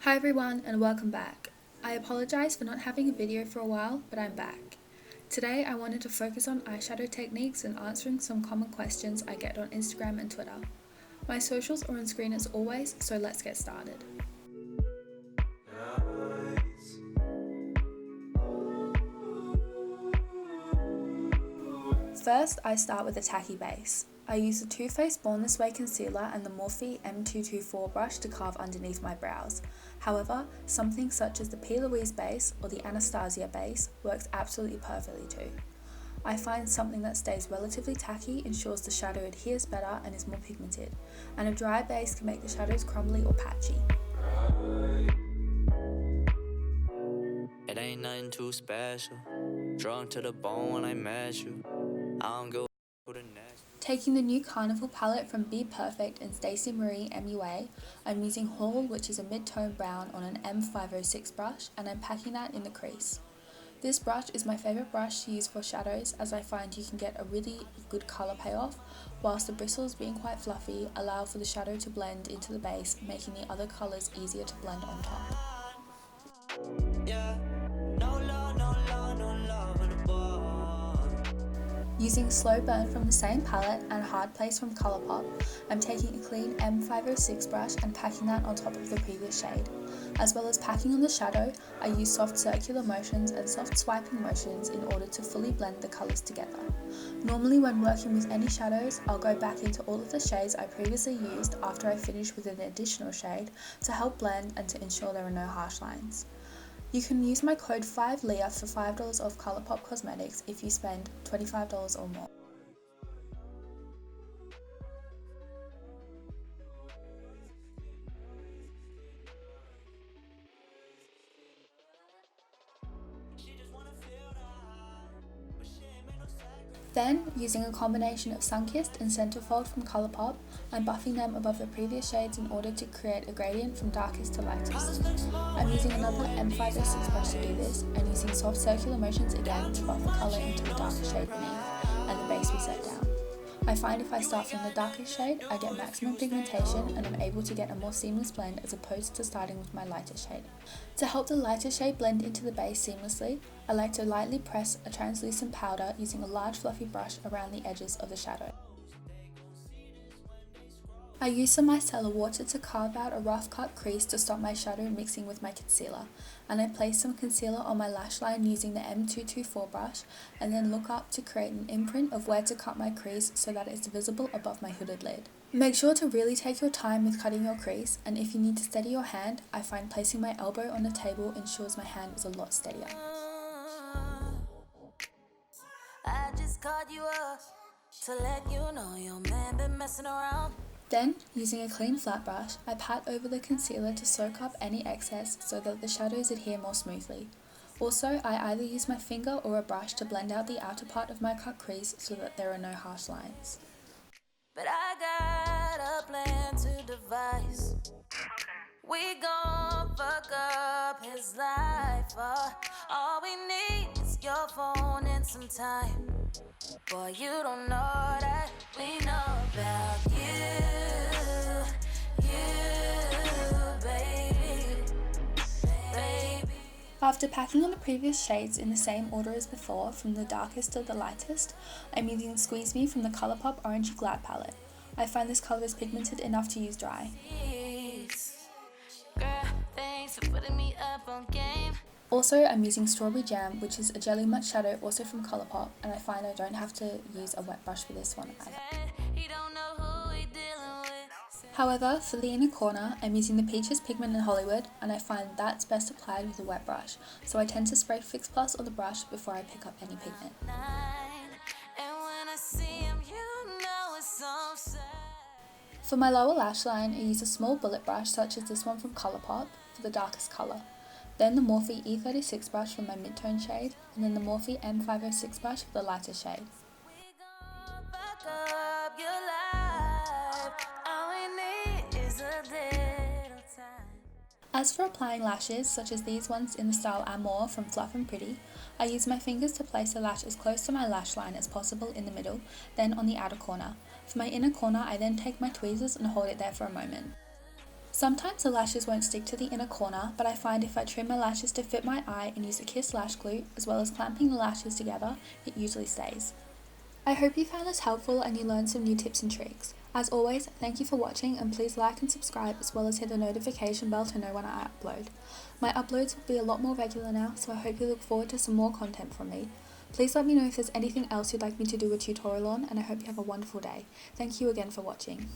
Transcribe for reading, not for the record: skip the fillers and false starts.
Hi everyone and welcome back. I apologise for not having a video for a while, but I'm back. Today I wanted to focus on eyeshadow techniques and answering some common questions I get on Instagram and Twitter. My socials are on screen as always, so let's get started. First, I start with a tacky base. I use the Too Faced Born This Way concealer and the Morphe M224 brush to carve underneath my brows. However, something such as the P. Louise base or the Anastasia base works absolutely perfectly too. I find something that stays relatively tacky ensures the shadow adheres better and is more pigmented, and a dry base can make the shadows crumbly or patchy. It ain't nothing too special. Drunk to the bone when I met you. I don't go who the next. Taking the new Carnival palette from Be Perfect and Stacey Marie MUA, I'm using Hall, which is a mid-tone brown, on an M506 brush, and I'm packing that in the crease. This brush is my favourite brush to use for shadows, as I find you can get a really good colour payoff, whilst the bristles, being quite fluffy, allow for the shadow to blend into the base, making the other colours easier to blend on top. Yeah, no love in the bar. Using Slow Burn from the same palette and Hard Place from Colourpop, I'm taking a clean M506 brush and packing that on top of the previous shade. As well as packing on the shadow, I use soft circular motions and soft swiping motions in order to fully blend the colours together. Normally when working with any shadows, I'll go back into all of the shades I previously used after I finish with an additional shade to help blend and to ensure there are no harsh lines. You can use my code 5LEAH for $5 off Colourpop Cosmetics if you spend $25 or more. Then, using a combination of Sunkissed and Centerfold from Colourpop, I'm buffing them above the previous shades in order to create a gradient from darkest to lightest. I'm using another M506 brush to do this, and using soft circular motions again to buff the colour into the darker shade beneath, and the base we set down. I find if I start from the darkest shade, I get maximum pigmentation and I'm able to get a more seamless blend as opposed to starting with my lighter shade. To help the lighter shade blend into the base seamlessly, I like to lightly press a translucent powder using a large fluffy brush around the edges of the shadow. I use some micellar water to carve out a rough cut crease to stop my shadow mixing with my concealer, and I place some concealer on my lash line using the M224 brush, and then look up to create an imprint of where to cut my crease so that it's visible above my hooded lid. Make sure to really take your time with cutting your crease, and if you need to steady your hand, I find placing my elbow on the table ensures my hand is a lot steadier. I just called you up to let you know your man been messing around. Then, using a clean flat brush, I pat over the concealer to soak up any excess so that the shadows adhere more smoothly. Also, I either use my finger or a brush to blend out the outer part of my cut crease so that there are no harsh lines. But I got a plan to devise. We gon' fuck up his life. All we need is your phone and some time. Boy, you don't know that we know about baby. After packing on the previous shades in the same order as before, from the darkest to the lightest, I'm using Squeeze Me from the Colourpop Orangey Glad palette. I find this colour is pigmented enough to use dry. Girl, thanks for putting me up on game. Also, I'm using Strawberry Jam, which is a jelly matte shadow also from Colourpop, and I find I don't have to use a wet brush for this one either. He don't know who he dealing with. However, for the inner corner, I'm using the Peaches pigment in Hollywood, and I find that's best applied with a wet brush, so I tend to spray Fix Plus on the brush before I pick up any pigment. And when I see him, you know it's so sad. For my lower lash line, I use a small bullet brush such as this one from Colourpop for the darkest colour. Then the Morphe E36 brush for my mid-tone shade, and then the Morphe M506 brush for the lighter shade. We gon' fuck up your life. All we need is a little time. As for applying lashes, such as these ones in the style Amour from Fluff and Pretty, I use my fingers to place the lash as close to my lash line as possible in the middle, then on the outer corner. For my inner corner, I then take my tweezers and hold it there for a moment. Sometimes the lashes won't stick to the inner corner, but I find if I trim my lashes to fit my eye and use a Kiss lash glue, as well as clamping the lashes together, it usually stays. I hope you found this helpful and you learned some new tips and tricks. As always, thank you for watching and please like and subscribe as well as hit the notification bell to know when I upload. My uploads will be a lot more regular now, so I hope you look forward to some more content from me. Please let me know if there's anything else you'd like me to do a tutorial on, and I hope you have a wonderful day. Thank you again for watching.